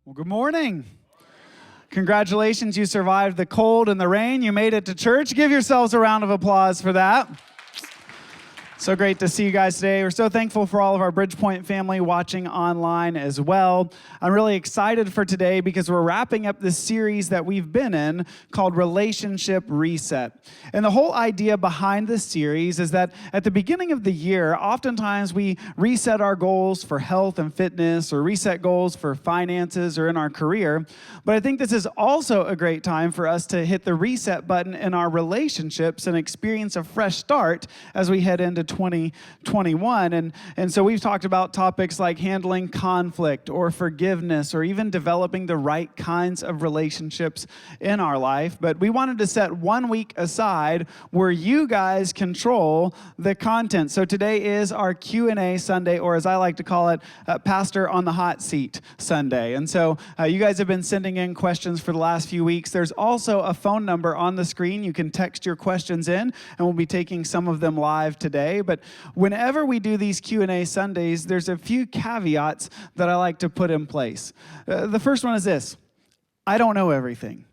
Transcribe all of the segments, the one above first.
Well, good morning. Congratulations, you survived the cold and the rain. You made it to church. Give yourselves a round of applause for that. So great to see you guys today. We're so thankful for all of our Bridgepoint family watching online as well. I'm really excited for today because we're wrapping up this series that we've been in called Relationship Reset. And the whole idea behind this series is that at the beginning of the year, oftentimes we reset our goals for health and fitness or reset goals for finances or in our career. But I think this is also a great time for us to hit the reset button in our relationships and experience a fresh start as we head into 2021. And so we've talked about topics like handling conflict or forgiveness or even developing the right kinds of relationships in our life. But we wanted to set 1 week aside where you guys control the content. So today is our Q&A Sunday, or as I like to call it, Pastor on the Hot Seat Sunday. And so you guys have been sending in questions for the last few weeks. There's also a phone number on the screen. You can text your questions in, and we'll be taking some of them live today. But whenever we do these Q&A Sundays, there's a few caveats that I like to put in place. The first one is this: I don't know everything.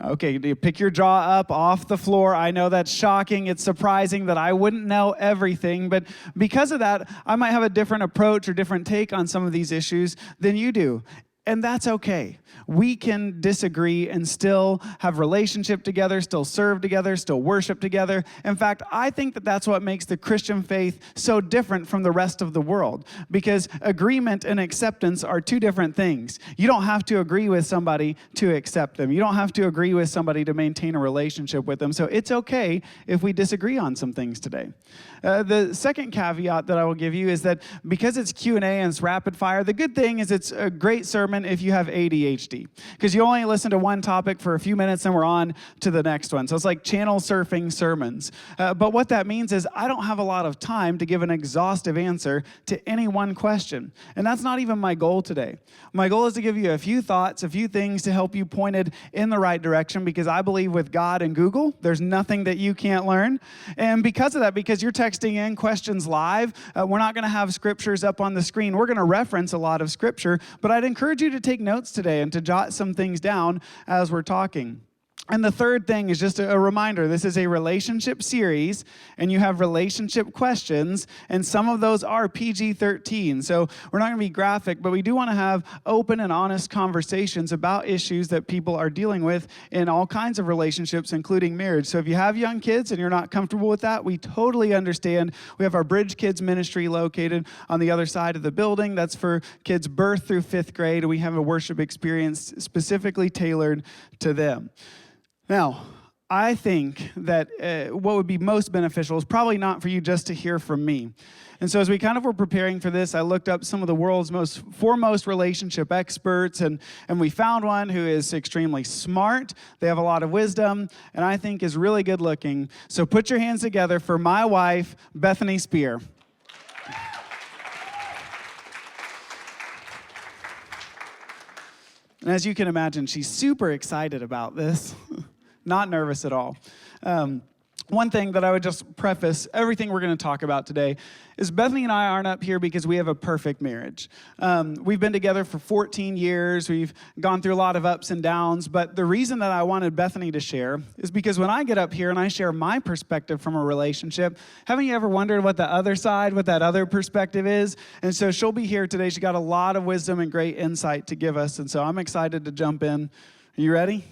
Okay, you pick your jaw up off the floor. I know that's shocking. It's surprising that I wouldn't know everything, but because of that, I might have a different approach or different take on some of these issues than you do. And that's okay. We can disagree and still have relationship together, still serve together, still worship together. In fact, I think that that's what makes the Christian faith so different from the rest of the world, because agreement and acceptance are two different things. You don't have to agree with somebody to accept them. You don't have to agree with somebody to maintain a relationship with them. So it's okay if we disagree on some things today. The second caveat that I will give you is that because it's Q&A and it's rapid fire, the good thing is it's a great sermon if you have ADHD, because you only listen to one topic for a few minutes and we're on to the next one. So it's like channel surfing sermons. But what that means is I don't have a lot of time to give an exhaustive answer to any one question. And that's not even my goal today. My goal is to give you a few thoughts, a few things to help you pointed in the right direction, because I believe with God and Google, there's nothing that you can't learn. And because of that, because you're texting in questions live, we're not going to have scriptures up on the screen. We're going to reference a lot of scripture, but I'd encourage you to take notes today and to jot some things down as we're talking. And the third thing is just a reminder, this is a relationship series, and you have relationship questions, and some of those are PG-13. So we're not going to be graphic, but we do want to have open and honest conversations about issues that people are dealing with in all kinds of relationships, including marriage. So if you have young kids and you're not comfortable with that, we totally understand. We have our Bridge Kids ministry located on the other side of the building. That's for kids birth through 5th grade, and we have a worship experience specifically tailored to them. Now, I think that what would be most beneficial is probably not for you just to hear from me. And so as we kind of were preparing for this, I looked up some of the world's most foremost relationship experts, and we found one who is extremely smart. They have a lot of wisdom, and I think is really good looking. So put your hands together for my wife, Bethany Speer. And as you can imagine, she's super excited about this. Not nervous at all. One thing that I would just preface everything we're going to talk about today is Bethany and I aren't up here because we have a perfect marriage. We've been together for 14 years. We've gone through a lot of ups and downs. But the reason that I wanted Bethany to share is because when I get up here and I share my perspective from a relationship, haven't you ever wondered what the other side, what that other perspective is? And so she'll be here today. She got a lot of wisdom and great insight to give us. And so I'm excited to jump in. Are you ready?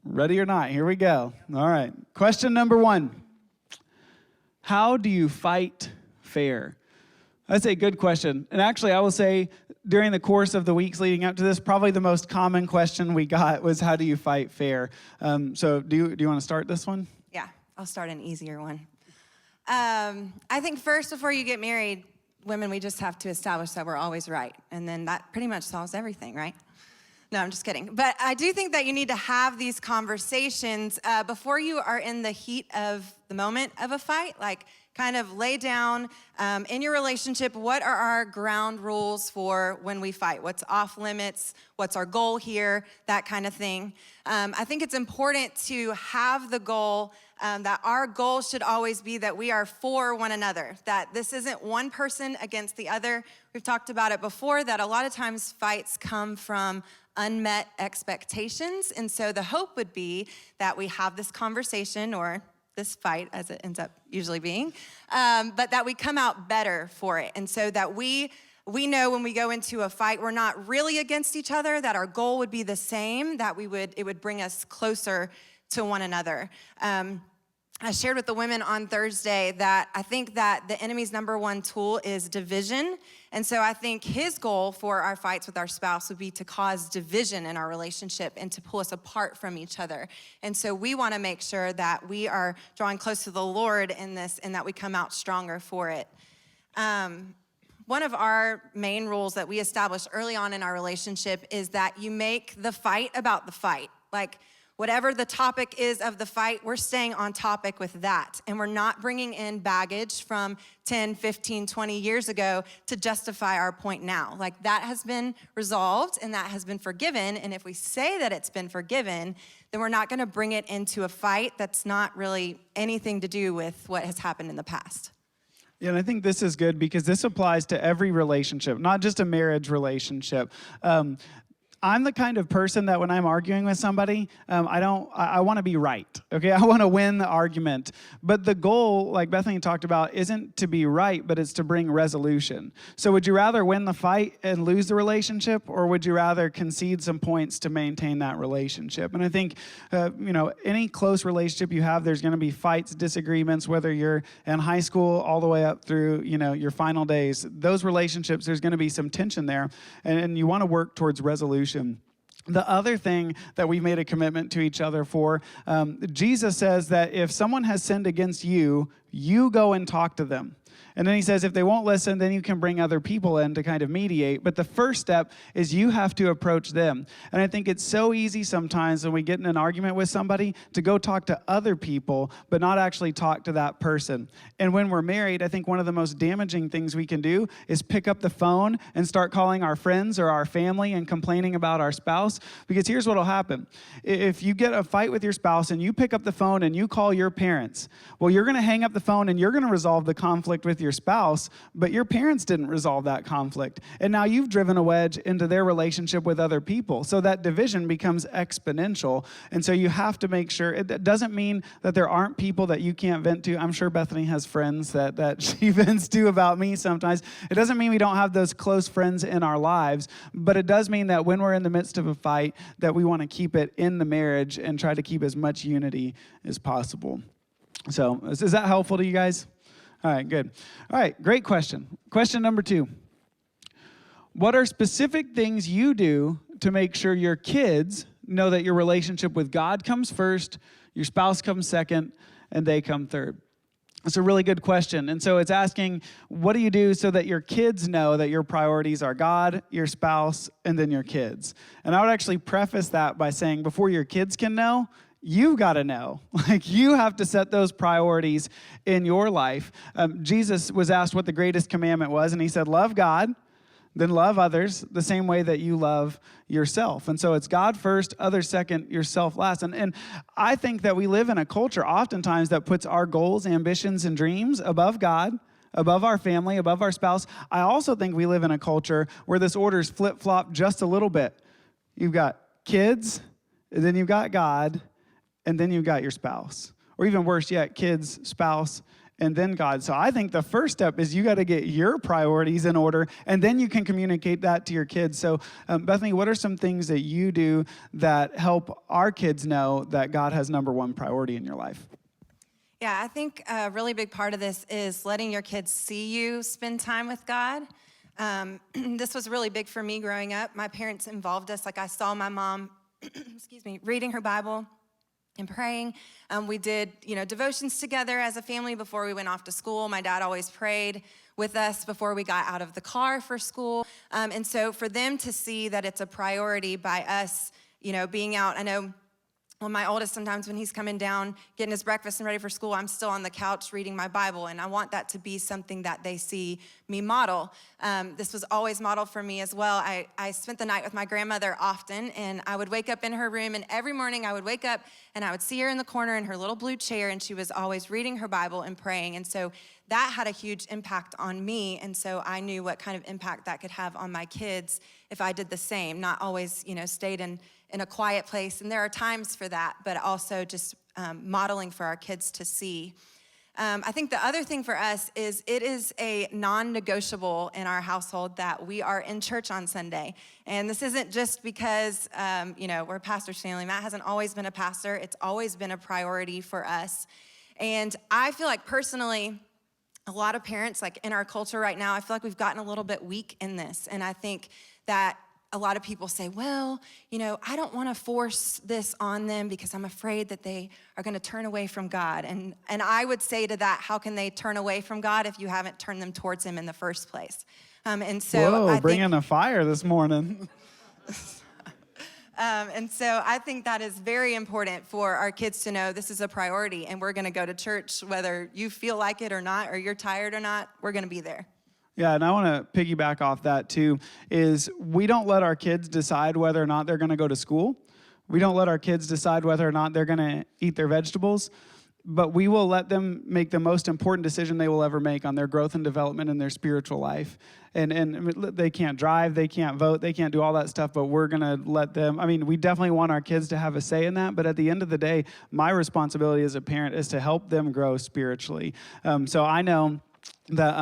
Ready or not, here we go. All right. Question number 1. How do you fight fair? That's a good question. And actually, I will say during the course of the weeks leading up to this, probably the most common question we got was, how do you fight fair? So do you want to start this one? Yeah, I'll start an easier one. I think first, before you get married, women, we just have to establish that we're always right. And then that pretty much solves everything, right? No, I'm just kidding. But I do think that you need to have these conversations before you are in the heat of the moment of a fight. Like, kind of lay down in your relationship, what are our ground rules for when we fight? What's off limits? What's our goal here? That kind of thing. I think it's important to have the goal that our goal should always be that we are for one another, that this isn't one person against the other. We've talked about it before, that a lot of times fights come from unmet expectations. And so the hope would be that we have this conversation, or this fight as it ends up usually being, but that we come out better for it. And so that we know when we go into a fight, we're not really against each other, that our goal would be the same, that it would bring us closer to one another. I shared with the women on Thursday that I think that the enemy's number one tool is division. And so I think his goal for our fights with our spouse would be to cause division in our relationship and to pull us apart from each other. And so we want to make sure that we are drawing close to the Lord in this and that we come out stronger for it. One of our main rules that we established early on in our relationship is that you make the fight about the fight. Like, whatever the topic is of the fight, we're staying on topic with that. And we're not bringing in baggage from 10, 15, 20 years ago to justify our point now. Like, that has been resolved and that has been forgiven. And if we say that it's been forgiven, then we're not gonna bring it into a fight that's not really anything to do with what has happened in the past. Yeah, and I think this is good because this applies to every relationship, not just a marriage relationship. I'm the kind of person that when I'm arguing with somebody, I want to be right, okay? I want to win the argument. But the goal, like Bethany talked about, isn't to be right, but it's to bring resolution. So would you rather win the fight and lose the relationship, or would you rather concede some points to maintain that relationship? And I think, any close relationship you have, there's going to be fights, disagreements, whether you're in high school all the way up through, your final days. Those relationships, there's going to be some tension there, and you want to work towards resolution. The other thing that we've made a commitment to each other for, Jesus says that if someone has sinned against you, you go and talk to them. And then he says, if they won't listen, then you can bring other people in to kind of mediate. But the first step is you have to approach them. And I think it's so easy sometimes when we get in an argument with somebody to go talk to other people, but not actually talk to that person. And when we're married, I think one of the most damaging things we can do is pick up the phone and start calling our friends or our family and complaining about our spouse. Because here's what will happen. If you get a fight with your spouse and you pick up the phone and you call your parents, well, you're going to hang up the phone and you're going to resolve the conflict with your spouse, but your parents didn't resolve that conflict. And now you've driven a wedge into their relationship with other people. So that division becomes exponential. And so you have to make sure, it doesn't mean that there aren't people that you can't vent to. I'm sure Bethany has friends that she vents to about me sometimes. It doesn't mean we don't have those close friends in our lives, but it does mean that when we're in the midst of a fight, that we want to keep it in the marriage and try to keep as much unity as possible. So is that helpful to you guys? All right, good. All right, great question. Question number 2. What are specific things you do to make sure your kids know that your relationship with God comes first, your spouse comes second, and they come third? It's a really good question. And so it's asking, what do you do so that your kids know that your priorities are God, your spouse, and then your kids? And I would actually preface that by saying before your kids can know, you've got to know. Like, you have to set those priorities in your life. Jesus was asked what the greatest commandment was, and he said, love God, then love others the same way that you love yourself. And so it's God first, others second, yourself last. And I think that we live in a culture oftentimes that puts our goals, ambitions, and dreams above God, above our family, above our spouse. I also think we live in a culture where this order's flip-flop just a little bit. You've got kids, and then you've got God, and then you've got your spouse. Or even worse yet, kids, spouse, and then God. So I think the first step is you got to get your priorities in order, and then you can communicate that to your kids. So Bethany, what are some things that you do that help our kids know that God has number one priority in your life? Yeah, I think a really big part of this is letting your kids see you spend time with God. This was really big for me growing up. My parents involved us. Like, I saw my mom, reading her Bible and praying. We did, devotions together as a family before we went off to school. My dad always prayed with us before we got out of the car for school. And so for them to see that it's a priority by us, being out, I know Well, my oldest, sometimes when he's coming down, getting his breakfast and ready for school, I'm still on the couch reading my Bible, and I want that to be something that they see me model. This was always modeled for me as well. I spent the night with my grandmother often, and I would wake up in her room, and every morning I would wake up, and I would see her in the corner in her little blue chair, and she was always reading her Bible and praying, and so that had a huge impact on me, and so I knew what kind of impact that could have on my kids if I did the same, not always, stayed in a quiet place, and there are times for that, but also just modeling for our kids to see. I think the other thing for us is it is a non-negotiable in our household that we are in church on Sunday. And this isn't just because, we're a pastor's family. Matt hasn't always been a pastor. It's always been a priority for us. And I feel like personally, a lot of parents, like in our culture right now, I feel like we've gotten a little bit weak in this. And I think that a lot of people say, well, I don't want to force this on them because I'm afraid that they are going to turn away from God. And I would say to that, how can they turn away from God if you haven't turned them towards him in the first place? Whoa, bringing the fire this morning. And so I think that is very important for our kids to know this is a priority, and we're going to go to church whether you feel like it or not, or you're tired or not, we're going to be there. Yeah, and I want to piggyback off that too, is we don't let our kids decide whether or not they're going to go to school. We don't let our kids decide whether or not they're going to eat their vegetables, but we will let them make the most important decision they will ever make on their growth and development in their spiritual life. And they can't drive, they can't vote, they can't do all that stuff, but we're going to let them. We definitely want our kids to have a say in that, but at the end of the day, my responsibility as a parent is to help them grow spiritually. So I know that,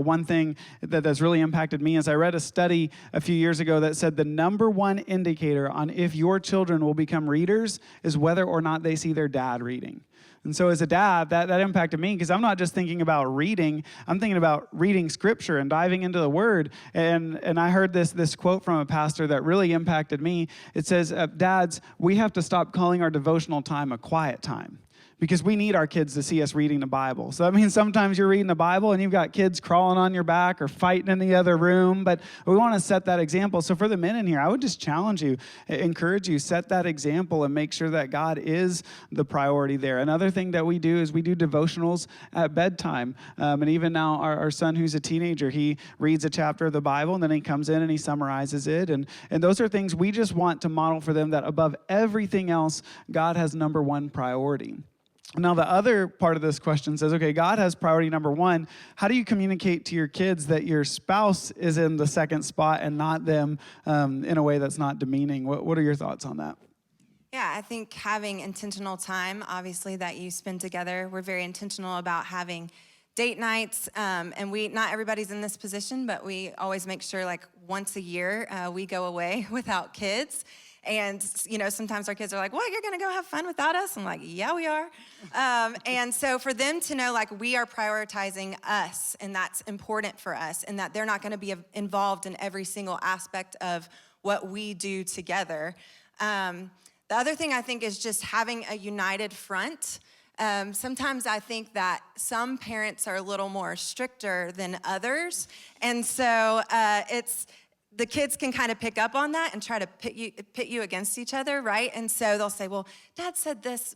one thing that's really impacted me is I read a study a few years ago that said the number one indicator on if your children will become readers is whether or not they see their dad reading. And so as a dad, that impacted me because I'm not just thinking about reading, I'm thinking about reading scripture and diving into the word. And I heard this quote from a pastor that really impacted me. It says, dads, we have to stop calling our devotional time a quiet time, because we need our kids to see us reading the Bible. So that means sometimes you're reading the Bible and you've got kids crawling on your back or fighting in the other room, but we want to set that example. So for the men in here, I would just challenge you, encourage you, set that example and make sure that God is the priority there. Another thing that we do is we do devotionals at bedtime. And even now, our son who's a teenager, he reads a chapter of the Bible and then he comes in and he summarizes it. And those are things we just want to model for them, that above everything else, God has number one priority. Now, the other part of this question says, okay, God has priority number one. How do you communicate to your kids that your spouse is in the second spot and not them in a way that's not demeaning? What are your thoughts on that? Yeah, I think having intentional time, obviously, that you spend together. We're very intentional about having date nights, and not everybody's in this position, but we always make sure, like, once a year, we go away without kids. And, sometimes our kids are like, what, you're going to go have fun without us? I'm like, yeah, we are. And so for them to know, like, we are prioritizing us, and that's important for us, and that they're not going to be involved in every single aspect of what we do together. The other thing I think is just having a united front. Sometimes I think that some parents are a little more stricter than others. And so the kids can kind of pick up on that and try to pit you against each other, right? And so they'll say, well, Dad said this,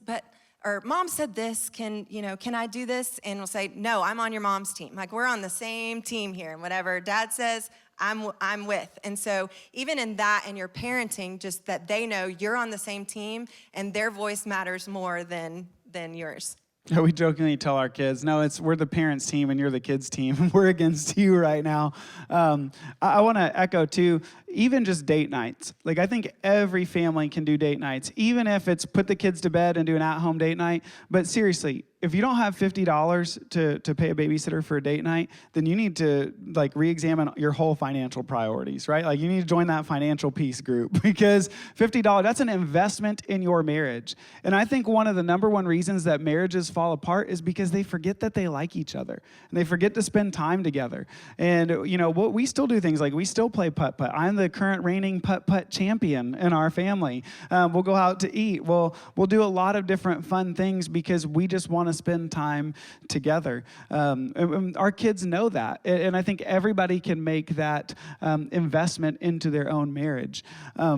or Mom said this, can I do this? And we'll say, no, I'm on your mom's team. Like, we're on the same team here, and whatever Dad says, I'm with. And so even in that, and your parenting, just that they know you're on the same team and their voice matters more than yours. Yeah, we jokingly tell our kids, no, we're the parents' team and you're the kids' team. We're against you right now. I want to echo, too, even just date nights. Like, I think every family can do date nights, even if it's put the kids to bed and do an at-home date night. But seriously, if you don't have $50 to pay a babysitter for a date night, then you need to, like, re-examine your whole financial priorities, right? Like, you need to join that financial peace group, because $50, that's an investment in your marriage. And I think one of the number one reasons that marriages fall apart is because they forget that they like each other, and they forget to spend time together. And, we still do things like we still play putt-putt. I'm the current reigning putt-putt champion in our family. We'll go out to eat. We'll do a lot of different fun things because we just want to spend time together. Our kids know that, and I think everybody can make that investment into their own marriage. I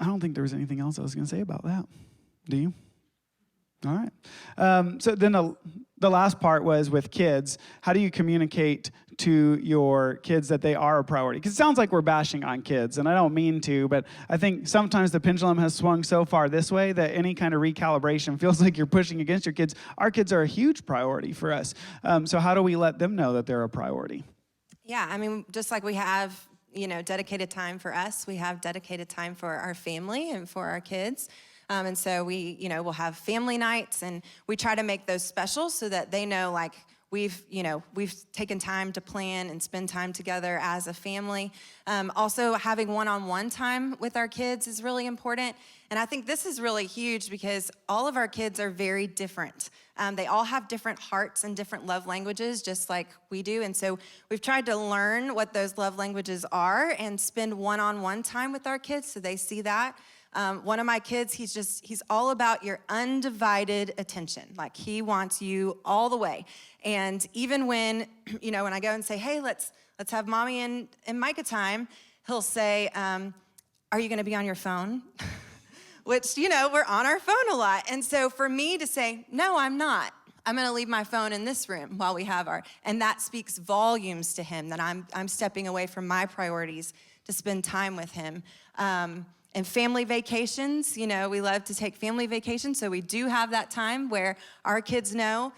don't think there was anything else I was going to say about that. Do you? All right. So then the last part was with kids. How do you communicate to your kids that they are a priority? Because it sounds like we're bashing on kids, and I don't mean to, but I think sometimes the pendulum has swung so far this way that any kind of recalibration feels like you're pushing against your kids. Our kids are a huge priority for us. So how do we let them know that they're a priority? Yeah, I mean, just like we have, dedicated time for us, we have dedicated time for our family and for our kids. And so we'll have family nights, and we try to make those special so that they know, like, we've taken time to plan and spend time together as a family. Also, having one-on-one time with our kids is really important. And I think this is really huge because all of our kids are very different. They all have different hearts and different love languages, just like we do. And so we've tried to learn what those love languages are and spend one-on-one time with our kids so they see that. One of my kids, he's all about your undivided attention. Like, he wants you all the way. And even when, when I go and say, hey, let's have mommy and Micah time, he'll say, are you gonna be on your phone? Which, we're on our phone a lot. And so for me to say, no, I'm not. I'm gonna leave my phone in this room while we have and that speaks volumes to him, that I'm stepping away from my priorities to spend time with him. And family vacations, we love to take family vacations, so we do have that time where our kids know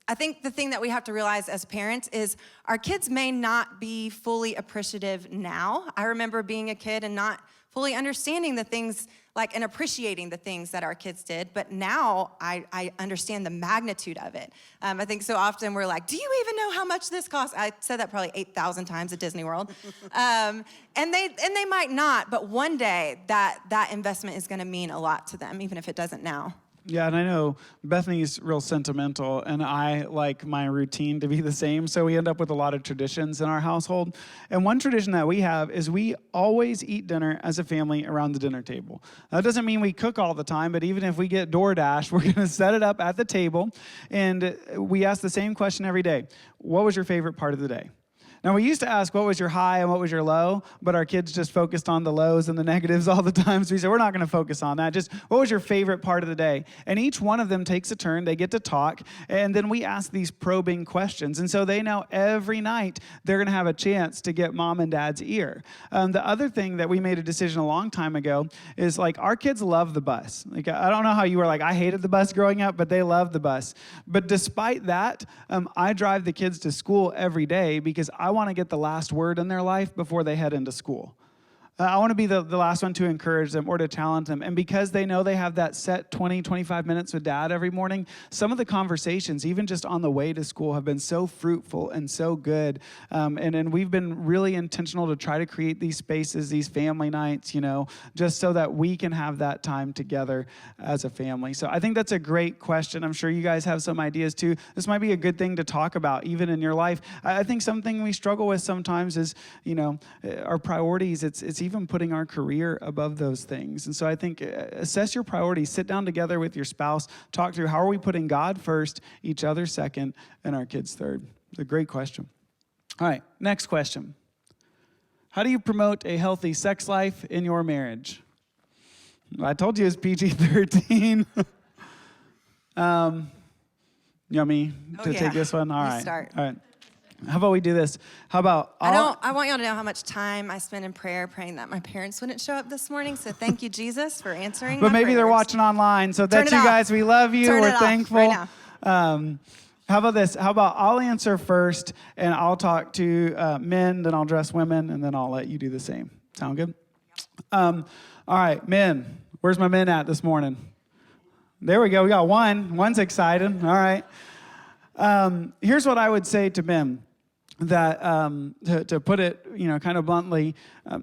I think the thing that we have to realize as parents is our kids may not be fully appreciative now. I remember being a kid and not fully understanding the things and appreciating the things that our kids did, but now I understand the magnitude of it. I think so often we're like, do you even know how much this costs? I said that probably 8,000 times at Disney World. And they might not, but one day that investment is gonna mean a lot to them, even if it doesn't now. Yeah, and I know Bethany's real sentimental, and I like my routine to be the same, so we end up with a lot of traditions in our household. And one tradition that we have is we always eat dinner as a family around the dinner table. That doesn't mean we cook all the time, but even if we get DoorDash, we're going to set it up at the table, and we ask the same question every day. What was your favorite part of the day? Now, we used to ask what was your high and what was your low, but our kids just focused on the lows and the negatives all the time. So we said, we're not going to focus on that. Just what was your favorite part of the day? And each one of them takes a turn. They get to talk. And then we ask these probing questions. And so they know every night they're going to have a chance to get mom and dad's ear. The other thing that we made a decision a long time ago is our kids love the bus. I don't know how you were I hated the bus growing up, but they love the bus. But despite that, I drive the kids to school every day because I want to get the last word in their life before they head into school. I want to be the last one to encourage them or to challenge them. And because they know they have that set 20, 25 minutes with dad every morning, some of the conversations, even just on the way to school, have been so fruitful and so good. And we've been really intentional to try to create these spaces, these family nights, just so that we can have that time together as a family. So I think that's a great question. I'm sure you guys have some ideas too. This might be a good thing to talk about even in your life. I think something we struggle with sometimes is, our priorities. It's even putting our career above those things. And so I think assess your priorities, sit down together with your spouse, talk through how are we putting God first, each other second, and our kids third. It's a great question. All right, next question. How do you promote a healthy sex life in your marriage? I told you it's PG-13. You want me to take this one? All right. Start. All right. How about we do this? How about I want y'all to know how much time I spent in prayer praying that my parents wouldn't show up this morning. So thank you, Jesus, for answering. But maybe prayers. They're watching online. So that's you guys. We love you. We're thankful. Right now. How about this? How about I'll answer first, and I'll talk to men, then I'll address women, and then I'll let you do the same. Sound good? All right, men. Where's my men at this morning? There we go. We got one. One's excited. All right. Here's what I would say to men. That to put it, kind of bluntly,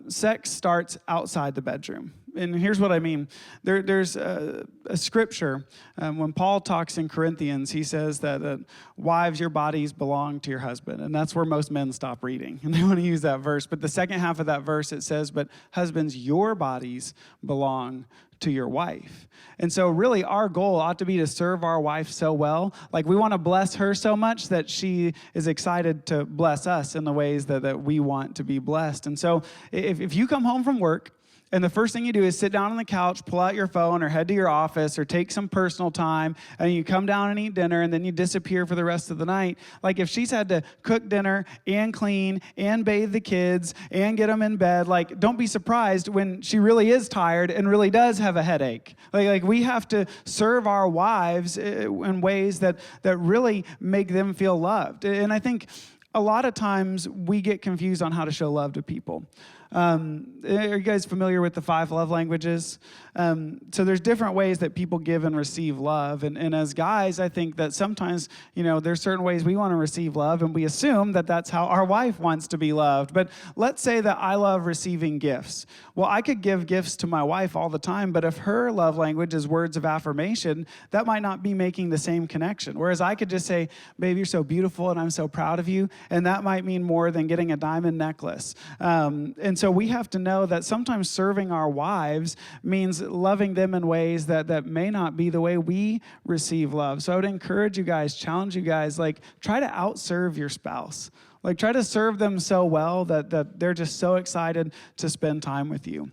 sex starts outside the bedroom. And here's what I mean. There's a scripture. When Paul talks in Corinthians, he says that wives, your bodies belong to your husband. And that's where most men stop reading. And they want to use that verse. But the second half of that verse, it says, but husbands, your bodies belong to your wife. And so really our goal ought to be to serve our wife so well. We want to bless her so much that she is excited to bless us in the ways that we want to be blessed. And so if you come home from work And the first thing you do is sit down on the couch, pull out your phone, or head to your office, or take some personal time, and you come down and eat dinner, and then you disappear for the rest of the night. Like if she's had to cook dinner and clean and bathe the kids and get them in bed, like don't be surprised when she really is tired and really does have a headache. Like we have to serve our wives in ways that really make them feel loved. And I think a lot of times we get confused on how to show love to people. Are you guys familiar with the 5 love languages? So there's different ways that people give and receive love. And as guys, I think that sometimes, there's certain ways we want to receive love, and we assume that that's how our wife wants to be loved. But let's say that I love receiving gifts. Well, I could give gifts to my wife all the time, but if her love language is words of affirmation, that might not be making the same connection. Whereas I could just say, babe, you're so beautiful, and I'm so proud of you. And that might mean more than getting a diamond necklace. And so we have to know that sometimes serving our wives means loving them in ways that may not be the way we receive love. So I would encourage you guys, challenge you guys, like try to outserve your spouse. Like try to serve them so well that they're just so excited to spend time with you.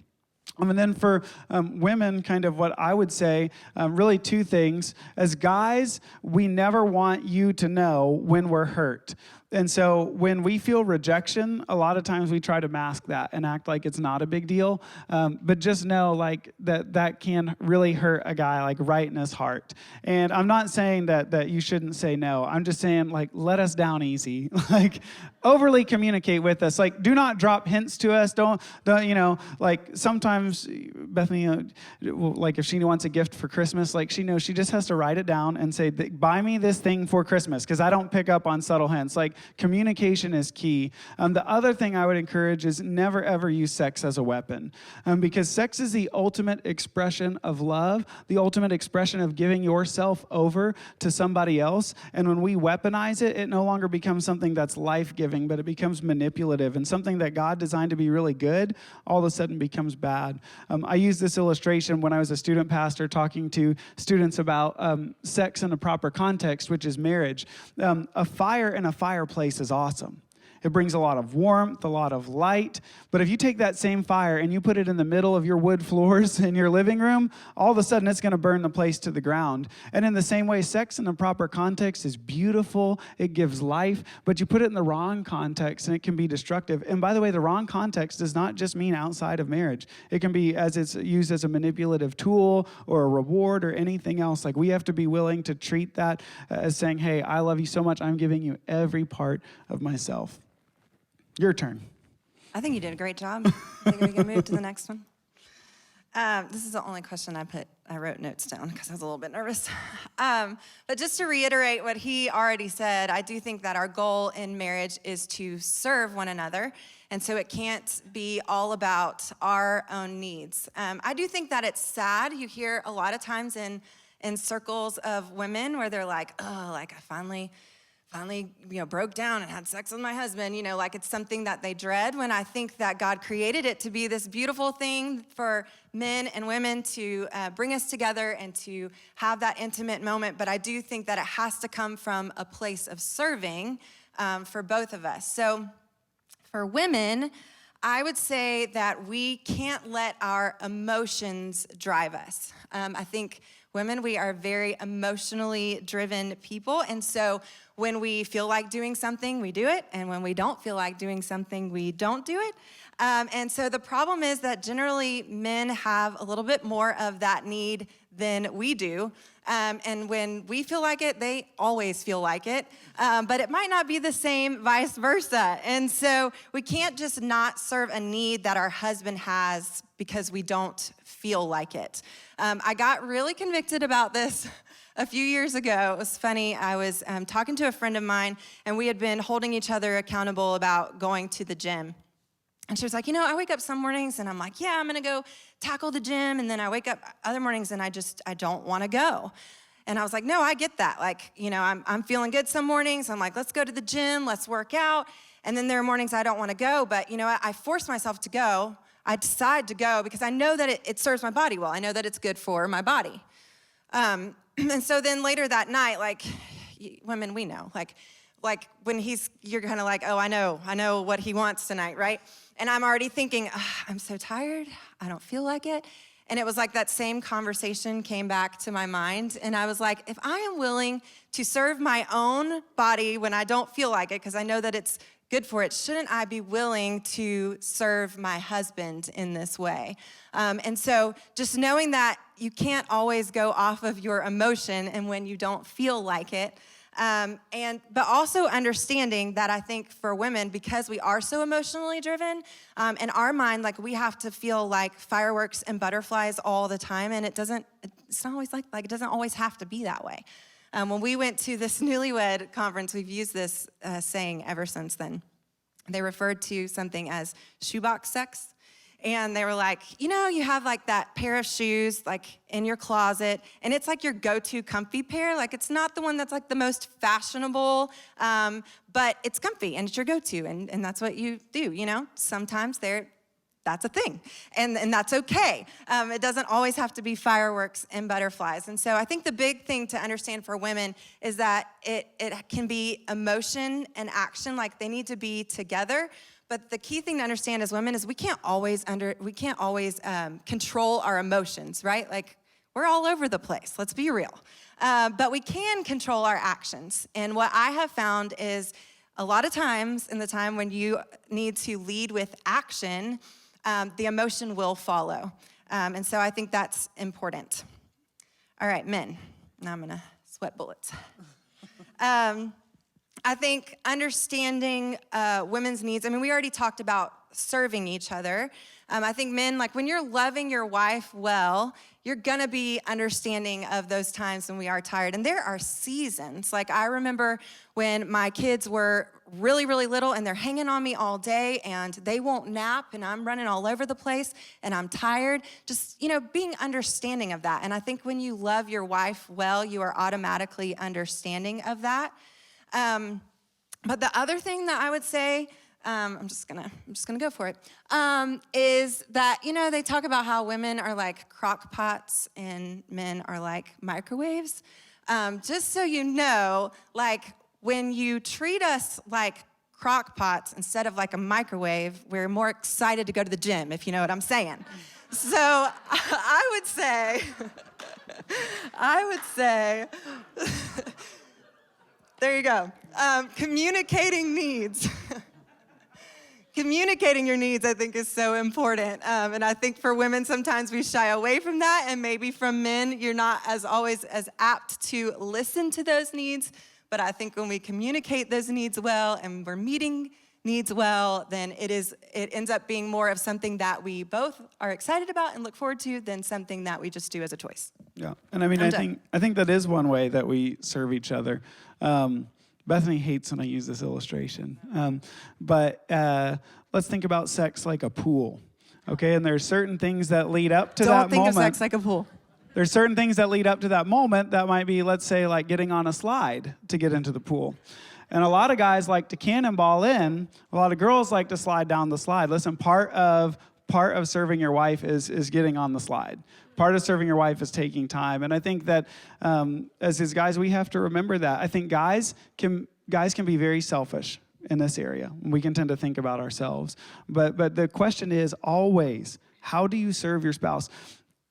And then for women, kind of what I would say, really 2 things. As guys, we never want you to know when we're hurt. And so when we feel rejection, a lot of times we try to mask that and act like it's not a big deal. But just know like that can really hurt a guy like right in his heart. And I'm not saying that you shouldn't say no. I'm just saying like let us down easy. Like overly communicate with us. Like do not drop hints to us. Don't like sometimes Bethany, like if she wants a gift for Christmas, like she knows she just has to write it down and say, buy me this thing for Christmas, because I don't pick up on subtle hints. Like communication is key. The other thing I would encourage is never ever use sex as a weapon, because sex is the ultimate expression of love, the ultimate expression of giving yourself over to somebody else. And when we weaponize it, it no longer becomes something that's life-giving, but it becomes manipulative, and something that God designed to be really good all of a sudden becomes bad. I used this illustration when I was a student pastor talking to students about sex in a proper context, which is marriage. A fire in a fireplace is awesome. It brings a lot of warmth, a lot of light. But if you take that same fire and you put it in the middle of your wood floors in your living room, all of a sudden it's going to burn the place to the ground. And in the same way, sex in a proper context is beautiful. It gives life. But you put it in the wrong context and it can be destructive. And by the way, the wrong context does not just mean outside of marriage. It can be as it's used as a manipulative tool or a reward or anything else. Like we have to be willing to treat that as saying, hey, I love you so much. I'm giving you every part of myself. Your turn. I think you did a great job. I think we can move to the next one. This is the only question I wrote notes down because I was a little bit nervous. But just to reiterate what he already said, I do think that our goal in marriage is to serve one another. And so it can't be all about our own needs. I do think that it's sad. You hear a lot of times in circles of women where they're like, oh, like I finally, broke down and had sex with my husband, like it's something that they dread, when I think that God created it to be this beautiful thing for men and women to bring us together and to have that intimate moment. But I do think that it has to come from a place of serving for both of us. So for women, I would say that we can't let our emotions drive us. I think women, we are very emotionally driven people. And so when we feel like doing something, we do it. And when we don't feel like doing something, we don't do it. And so the problem is that generally men have a little bit more of that need than we do. And when we feel like it, they always feel like it. But it might not be the same vice versa. And so we can't just not serve a need that our husband has because we don't feel like it. I got really convicted about this a few years ago. It was funny. I was talking to a friend of mine, and we had been holding each other accountable about going to the gym. And she was like, I wake up some mornings and I'm like, yeah, I'm gonna go tackle the gym. And then I wake up other mornings and I don't wanna go. And I was like, no, I get that. Like, I'm feeling good some mornings. I'm like, let's go to the gym, let's work out. And then there are mornings I don't wanna go, but I force myself to go. I decide to go because I know that it serves my body well. I know that it's good for my body. And so then later that night, like women, we know, like when you're kind of like, oh, I know what he wants tonight, right? and I'm already thinking, I'm so tired, I don't feel like it. And it was like that same conversation came back to my mind. And I was like, if I am willing to serve my own body when I don't feel like it, because I know that it's good for it, shouldn't I be willing to serve my husband in this way? And so just knowing that you can't always go off of your emotion and when you don't feel like it, but also understanding that I think for women, because we are so emotionally driven, in our mind, like we have to feel like fireworks and butterflies all the time, and it's not always like it doesn't always have to be that way. When we went to this newlywed conference, we've used this saying ever since then. They referred to something as shoebox sex. And they were like, you have like that pair of shoes like in your closet, and it's like your go-to comfy pair. Like it's not the one that's like the most fashionable, but it's comfy and it's your go-to, and that's what you do, Sometimes that's a thing, and that's okay. It doesn't always have to be fireworks and butterflies. And so I think the big thing to understand for women is that it can be emotion and action, like they need to be together. But the key thing to understand as women is we can't always control our emotions, right? Like we're all over the place, let's be real. But we can control our actions. And what I have found is a lot of times in the time when you need to lead with action, the emotion will follow. And so I think that's important. All right, men. Now I'm gonna sweat bullets. I think understanding women's needs, we already talked about serving each other. I think men, like when you're loving your wife well, you're gonna be understanding of those times when we are tired. And there are seasons. Like I remember when my kids were really, really little and they're hanging on me all day and they won't nap and I'm running all over the place and I'm tired. Just, being understanding of that. And I think when you love your wife well, you are automatically understanding of that. But the other thing that I would say, I'm just gonna go for it, is that, they talk about how women are like crock pots and men are like microwaves. Just so you know, like when you treat us like crock pots instead of like a microwave, we're more excited to go to the gym, if you know what I'm saying. So I would say, there you go. Communicating needs. Communicating your needs, I think, is so important. And I think for women, sometimes we shy away from that. And maybe from men, you're not always as apt to listen to those needs. But I think when we communicate those needs well and we're meeting needs well, then it ends up being more of something that we both are excited about and look forward to than something that we just do as a choice. Yeah, and I think that is one way that we serve each other. Bethany hates when I use this illustration, but let's think about sex like a pool, okay? And there's certain things that lead up to that moment. Don't think of sex like a pool. There's certain things that lead up to that moment that might be, let's say, like getting on a slide to get into the pool. And a lot of guys like to cannonball in. A lot of girls like to slide down the slide. Listen, part of serving your wife is getting on the slide. Part of serving your wife is taking time. And I think that as his guys, we have to remember that. I think guys can be very selfish in this area. We can tend to think about ourselves. But the question is always, how do you serve your spouse?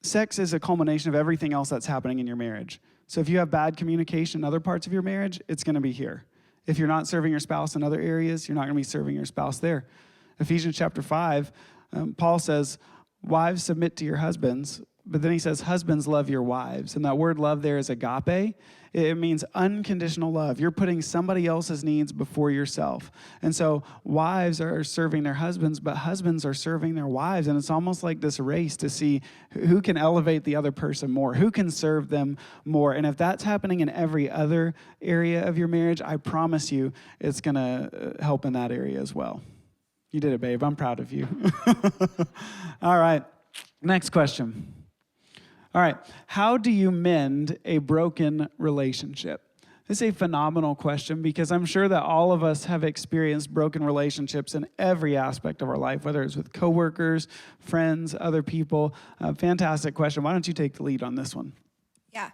Sex is a culmination of everything else that's happening in your marriage. So if you have bad communication in other parts of your marriage, it's going to be here. If you're not serving your spouse in other areas, you're not going to be serving your spouse there. Ephesians chapter 5, Paul says, wives, submit to your husbands. But then he says, husbands, love your wives. And that word love there is agape. It means unconditional love. You're putting somebody else's needs before yourself. And so wives are serving their husbands, but husbands are serving their wives. And it's almost like this race to see who can elevate the other person more, who can serve them more. And if that's happening in every other area of your marriage, I promise you it's going to help in that area as well. You did it, babe. I'm proud of you. All right. Next question. All right, how do you mend a broken relationship? This is a phenomenal question because I'm sure that all of us have experienced broken relationships in every aspect of our life, whether it's with coworkers, friends, other people. Fantastic question. Why don't you take the lead on this one? Yeah.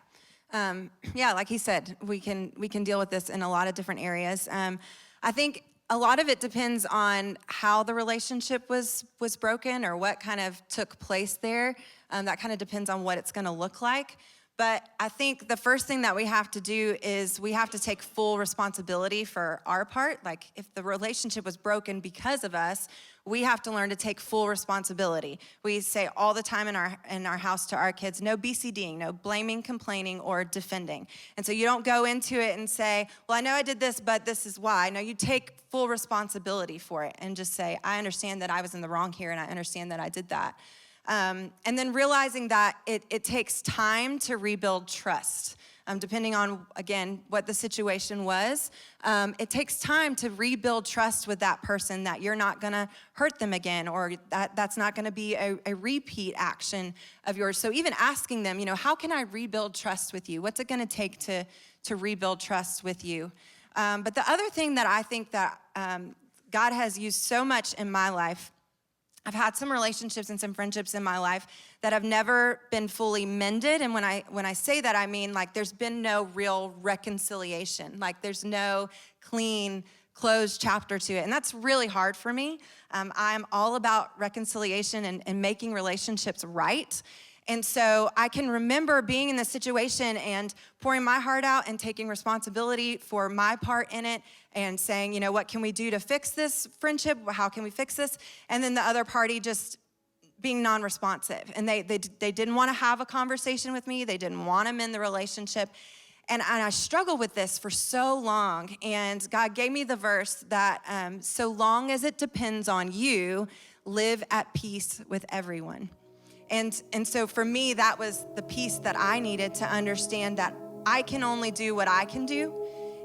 Like he said, we can deal with this in a lot of different areas. I think a lot of it depends on how the relationship was broken or what kind of took place there. That kind of depends on what it's going to look like. But I think the first thing that we have to do is we have to take full responsibility for our part. Like if the relationship was broken because of us, we have to learn to take full responsibility. We say all the time in our house to our kids, no BCDing, no blaming, complaining, or defending. And so you don't go into it and say, well, I know I did this, but this is why. No, you take full responsibility for it and just say, I understand that I was in the wrong here and I understand that I did that. And then realizing that it takes time to rebuild trust. Depending on, again, what the situation was, it takes time to rebuild trust with that person, that you're not gonna hurt them again, or that's not gonna be a repeat action of yours. So even asking them, how can I rebuild trust with you? What's it gonna take to rebuild trust with you? But the other thing that I think that God has used so much in my life, I've had some relationships and some friendships in my life that have never been fully mended. And when I say that, I mean like there's been no real reconciliation. Like there's no clean, closed chapter to it. And that's really hard for me. I'm all about reconciliation and making relationships right. And so I can remember being in this situation and pouring my heart out and taking responsibility for my part in it and saying, what can we do to fix this friendship? How can we fix this? And then the other party just being non-responsive. And they didn't want to have a conversation with me. They didn't want to mend the relationship. And I struggled with this for so long. And God gave me the verse that so long as it depends on you, live at peace with everyone. And so for me, that was the piece that I needed to understand that I can only do what I can do.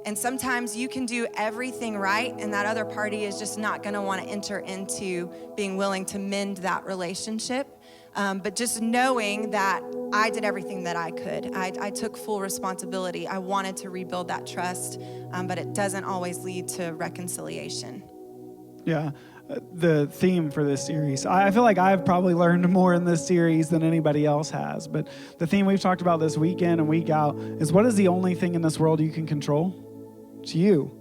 And sometimes you can do everything right, and that other party is just not gonna wanna enter into being willing to mend that relationship. But just knowing that I did everything that I could. I took full responsibility. I wanted to rebuild that trust, but it doesn't always lead to reconciliation. Yeah. The theme for this series, I feel like I've probably learned more in this series than anybody else has, but the theme we've talked about this week in and week out is, what is the only thing in this world you can control? It's you.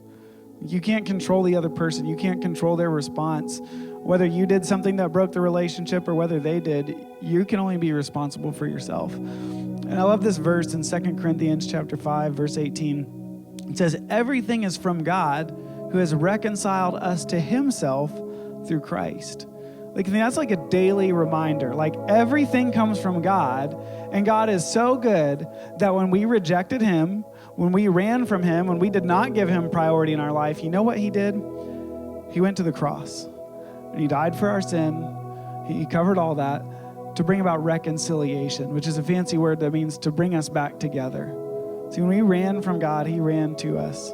You can't control the other person. You can't control their response. Whether you did something that broke the relationship or whether they did, you can only be responsible for yourself. And I love this verse in 2 Corinthians chapter 5, verse 18. It says, everything is from God, who has reconciled us to himself through Christ. Like, I mean, that's like a daily reminder. Like, everything comes from God, and God is so good that when we rejected him, when we ran from him, when we did not give him priority in our life, you know what he did? He went to the cross, and he died for our sin. He covered all that to bring about reconciliation, which is a fancy word that means to bring us back together. See, when we ran from God, he ran to us.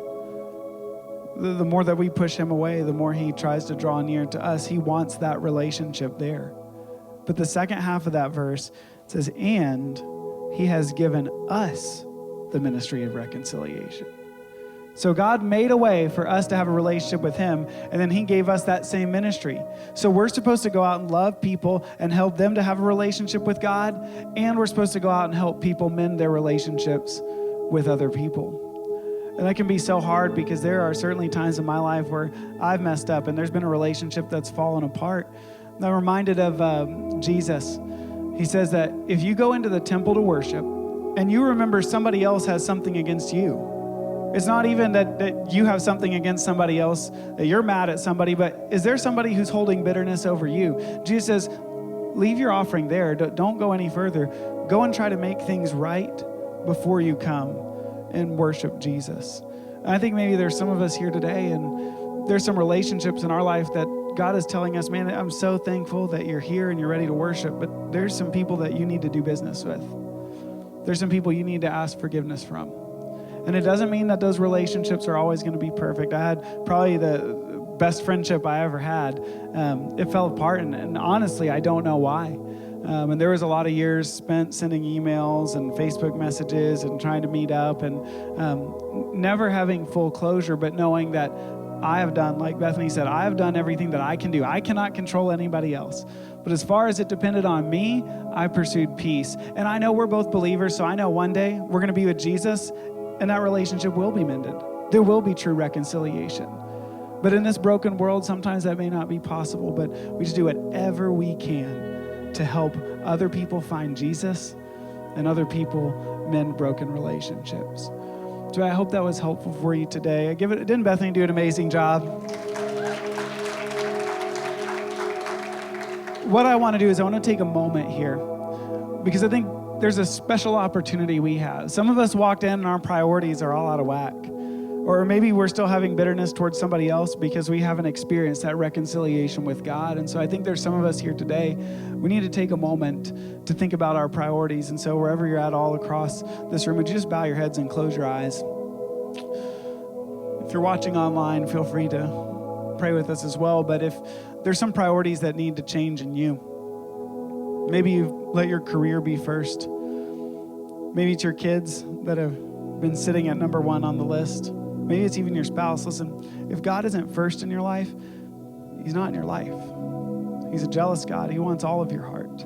The more that we push him away, the more he tries to draw near to us. He wants that relationship there. But the second half of that verse says, and he has given us the ministry of reconciliation. So God made a way for us to have a relationship with him, and then he gave us that same ministry. So we're supposed to go out and love people and help them to have a relationship with God, and we're supposed to go out and help people mend their relationships with other people. And that can be so hard because there are certainly times in my life where I've messed up and there's been a relationship that's fallen apart. I'm reminded of Jesus. He says that if you go into the temple to worship and you remember somebody else has something against you, it's not even that you have something against somebody else, that you're mad at somebody, but is there somebody who's holding bitterness over you? Jesus says, leave your offering there. Don't go any further. Go and try to make things right before you come and worship Jesus. And I think maybe there's some of us here today, and there's some relationships in our life that God is telling us, man, I'm so thankful that you're here and you're ready to worship, but there's some people that you need to do business with. There's some people you need to ask forgiveness from. And it doesn't mean that those relationships are always going to be perfect. I had probably the best friendship I ever had. It fell apart, and honestly, I don't know why. And there was a lot of years spent sending emails and Facebook messages and trying to meet up and never having full closure, but knowing that I have done, like Bethany said, I have done everything that I can do. I cannot control anybody else. But as far as it depended on me, I pursued peace. And I know we're both believers, so I know one day we're going to be with Jesus, and that relationship will be mended. There will be true reconciliation. But in this broken world, sometimes that may not be possible, but we just do whatever we can to help other people find Jesus and other people mend broken relationships. So I hope that was helpful for you today. Didn't Bethany do an amazing job? What I want to do is I want to take a moment here because I think there's a special opportunity we have. Some of us walked in and our priorities are all out of whack. Or maybe we're still having bitterness towards somebody else because we haven't experienced that reconciliation with God. And so I think there's some of us here today, we need to take a moment to think about our priorities. And so wherever you're at all across this room, would you just bow your heads and close your eyes? If you're watching online, feel free to pray with us as well. But if there's some priorities that need to change in you, maybe you let your career be first. Maybe it's your kids that have been sitting at number one on the list. Maybe it's even your spouse. Listen, if God isn't first in your life, he's not in your life. He's a jealous God. He wants all of your heart.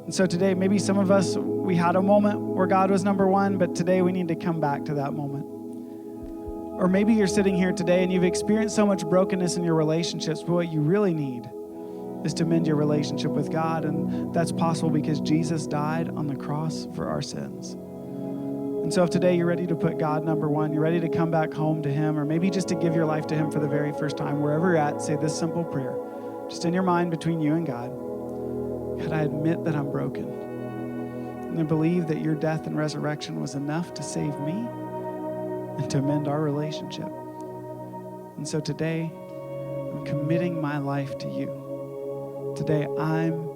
And so today, maybe some of us, we had a moment where God was number one, but today we need to come back to that moment. Or maybe you're sitting here today and you've experienced so much brokenness in your relationships, but what you really need is to mend your relationship with God. And that's possible because Jesus died on the cross for our sins. And so if today you're ready to put God number one, you're ready to come back home to him, or maybe just to give your life to him for the very first time, wherever you're at, say this simple prayer, just in your mind between you and God. God, I admit that I'm broken. And I believe that your death and resurrection was enough to save me and to mend our relationship. And so today, I'm committing my life to you. Today, I'm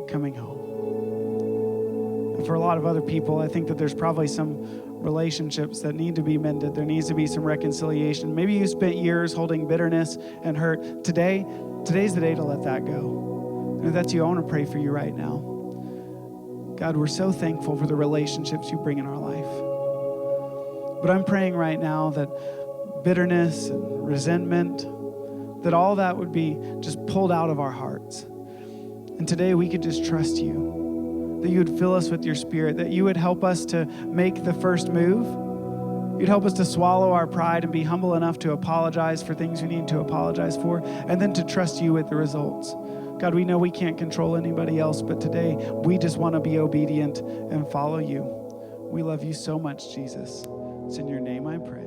coming home. And for a lot of other people, I think that there's probably some relationships that need to be mended. There needs to be some reconciliation. Maybe you spent years holding bitterness and hurt. Today's the day to let that go. And if that's you, I want to pray for you right now. God, we're so thankful for the relationships you bring in our life. But I'm praying right now that bitterness and resentment, that all that would be just pulled out of our hearts. And today we could just trust you, that you would fill us with your Spirit, that you would help us to make the first move. You'd help us to swallow our pride and be humble enough to apologize for things we need to apologize for, and then to trust you with the results. God, we know we can't control anybody else, but today we just want to be obedient and follow you. We love you so much, Jesus. It's in your name I pray.